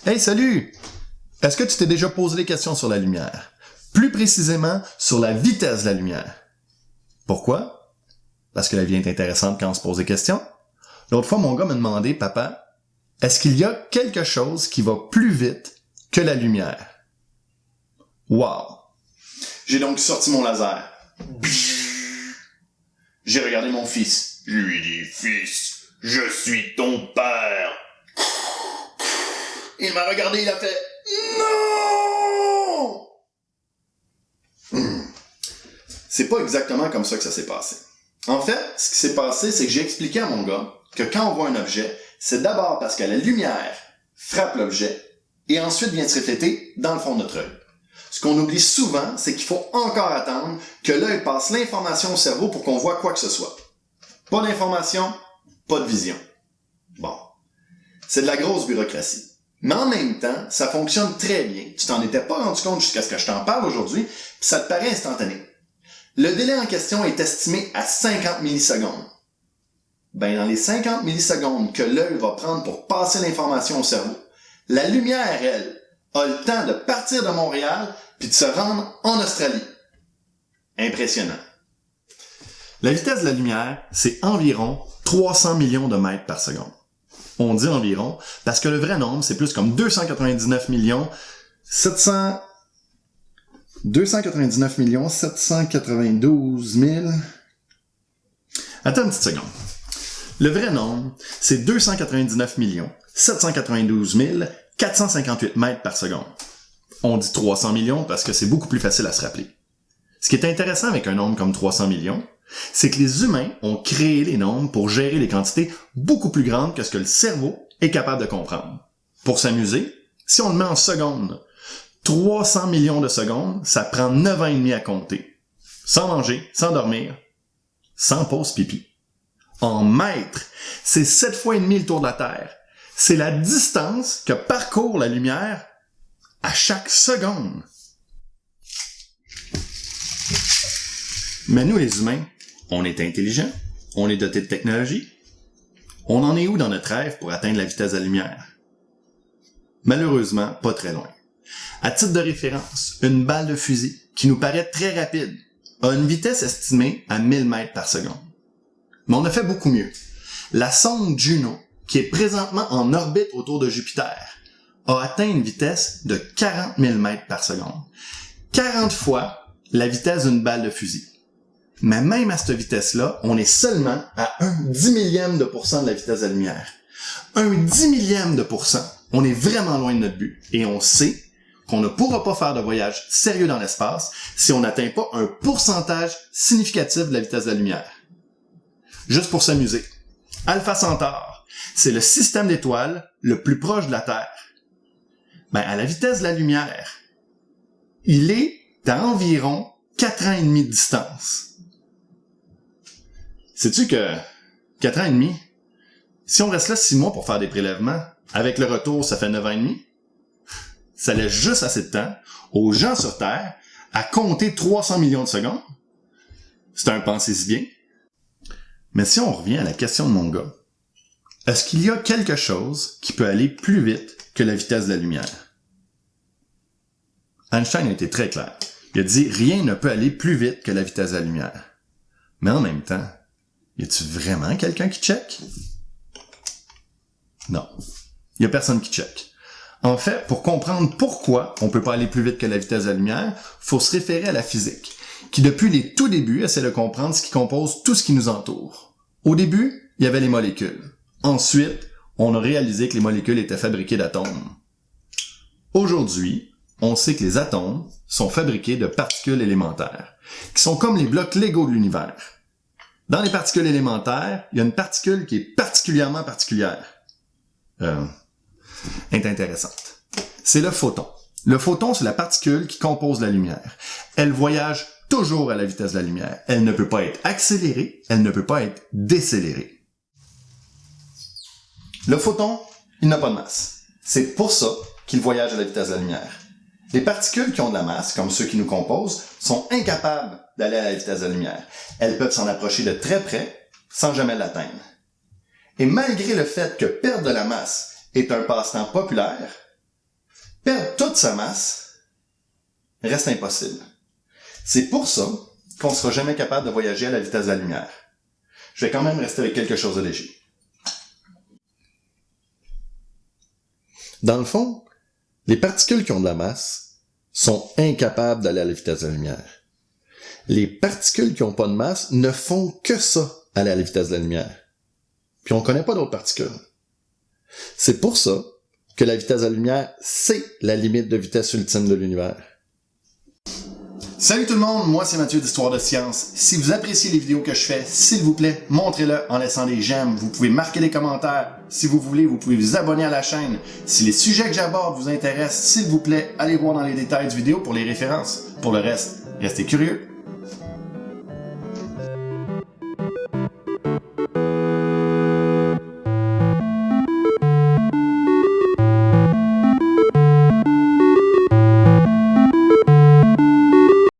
Hey, salut! Est-ce que tu t'es déjà posé des questions sur la lumière? Plus précisément, sur la vitesse de la lumière. Pourquoi? Parce que la vie est intéressante quand on se pose des questions. L'autre fois, mon gars m'a demandé, « Papa, est-ce qu'il y a quelque chose qui va plus vite que la lumière? » Wow! J'ai donc sorti mon laser. J'ai regardé mon fils. Je lui ai dit, « Fils, je suis ton père. » Il m'a regardé, il a fait « Non! » C'est pas exactement comme ça que ça s'est passé. En fait, ce qui s'est passé, c'est que j'ai expliqué à mon gars que quand on voit un objet, c'est d'abord parce que la lumière frappe l'objet et ensuite vient se refléter dans le fond de notre œil. Ce qu'on oublie souvent, c'est qu'il faut encore attendre que l'œil passe l'information au cerveau pour qu'on voit quoi que ce soit. Pas d'information, pas de vision. Bon. C'est de la grosse bureaucratie. Mais en même temps, ça fonctionne très bien. Tu t'en étais pas rendu compte jusqu'à ce que je t'en parle aujourd'hui, puis ça te paraît instantané. Le délai en question est estimé à 50 millisecondes. Ben, dans les 50 millisecondes que l'œil va prendre pour passer l'information au cerveau, la lumière, elle, a le temps de partir de Montréal puis de se rendre en Australie. Impressionnant. La vitesse de la lumière, c'est environ 300 millions de mètres par seconde. On dit environ parce que le vrai nombre, c'est plus comme 299 792 000... Attends une petite seconde. Le vrai nombre, c'est 299 792 458 mètres par seconde. On dit 300 millions parce que c'est beaucoup plus facile à se rappeler. Ce qui est intéressant avec un nombre comme 300 millions, c'est que les humains ont créé les nombres pour gérer les quantités beaucoup plus grandes que ce que le cerveau est capable de comprendre. Pour s'amuser, si on le met en secondes, 300 millions de secondes, ça prend 9 ans et demi à compter. Sans manger, sans dormir, sans pause pipi. En mètres, c'est 7 fois et demi le tour de la Terre. C'est la distance que parcourt la lumière à chaque seconde. Mais nous, les humains, on est intelligents, on est dotés de technologie. On en est où dans notre rêve pour atteindre la vitesse de la lumière? Malheureusement, pas très loin. À titre de référence, une balle de fusil, qui nous paraît très rapide, a une vitesse estimée à 1000 mètres par seconde. Mais on a fait beaucoup mieux. La sonde Juno, qui est présentement en orbite autour de Jupiter, a atteint une vitesse de 40 000 mètres par seconde. 40 fois la vitesse d'une balle de fusil. Mais même à cette vitesse-là, on est seulement à 1/10 de % de la vitesse de la lumière. 1/10 de %. On est vraiment loin de notre but. Et on sait qu'on ne pourra pas faire de voyage sérieux dans l'espace si on n'atteint pas un pourcentage significatif de la vitesse de la lumière. Juste pour s'amuser. Alpha Centaure, c'est le système d'étoiles le plus proche de la Terre. Ben, à la vitesse de la lumière, il est à environ 4 ans et demi de distance. Sais-tu que 4 ans et demi, si on reste là 6 mois pour faire des prélèvements, avec le retour, ça fait 9 ans et demi, ça laisse juste assez de temps aux gens sur Terre à compter 300 millions de secondes. C'est un pensez-y bien. Mais si on revient à la question de mon gars, est-ce qu'il y a quelque chose qui peut aller plus vite que la vitesse de la lumière? Einstein a été très clair. Il a dit « Rien ne peut aller plus vite que la vitesse de la lumière ». Mais en même temps, y a-tu vraiment quelqu'un qui check? Non. Y a personne qui check. En fait, pour comprendre pourquoi on peut pas aller plus vite que la vitesse de la lumière, faut se référer à la physique, qui depuis les tout débuts essaie de comprendre ce qui compose tout ce qui nous entoure. Au début, il y avait les molécules. Ensuite, on a réalisé que les molécules étaient fabriquées d'atomes. Aujourd'hui, on sait que les atomes sont fabriqués de particules élémentaires, qui sont comme les blocs Lego de l'univers. Dans les particules élémentaires, il y a une particule qui est particulièrement particulière. Est intéressante. C'est le photon. Le photon, c'est la particule qui compose la lumière. Elle voyage toujours à la vitesse de la lumière. Elle ne peut pas être accélérée, elle ne peut pas être décélérée. Le photon, il n'a pas de masse. C'est pour ça qu'il voyage à la vitesse de la lumière. Les particules qui ont de la masse, comme ceux qui nous composent, sont incapables d'aller à la vitesse de la lumière. Elles peuvent s'en approcher de très près sans jamais l'atteindre. Et malgré le fait que perdre de la masse est un passe-temps populaire, perdre toute sa masse reste impossible. C'est pour ça qu'on ne sera jamais capable de voyager à la vitesse de la lumière. Je vais quand même rester avec quelque chose de léger. Dans le fond, les particules qui ont de la masse sont incapables d'aller à la vitesse de la lumière. Les particules qui n'ont pas de masse ne font que ça, aller à la vitesse de la lumière. Puis on ne connaît pas d'autres particules. C'est pour ça que la vitesse de la lumière, c'est la limite de vitesse ultime de l'univers. Salut tout le monde, moi c'est Mathieu d'Histoire de Science. Si vous appréciez les vidéos que je fais, s'il vous plaît, montrez-le en laissant des j'aime. Vous pouvez marquer des commentaires. Si vous voulez, vous pouvez vous abonner à la chaîne. Si les sujets que j'aborde vous intéressent, s'il vous plaît, allez voir dans les détails du vidéo pour les références. Pour le reste, restez curieux.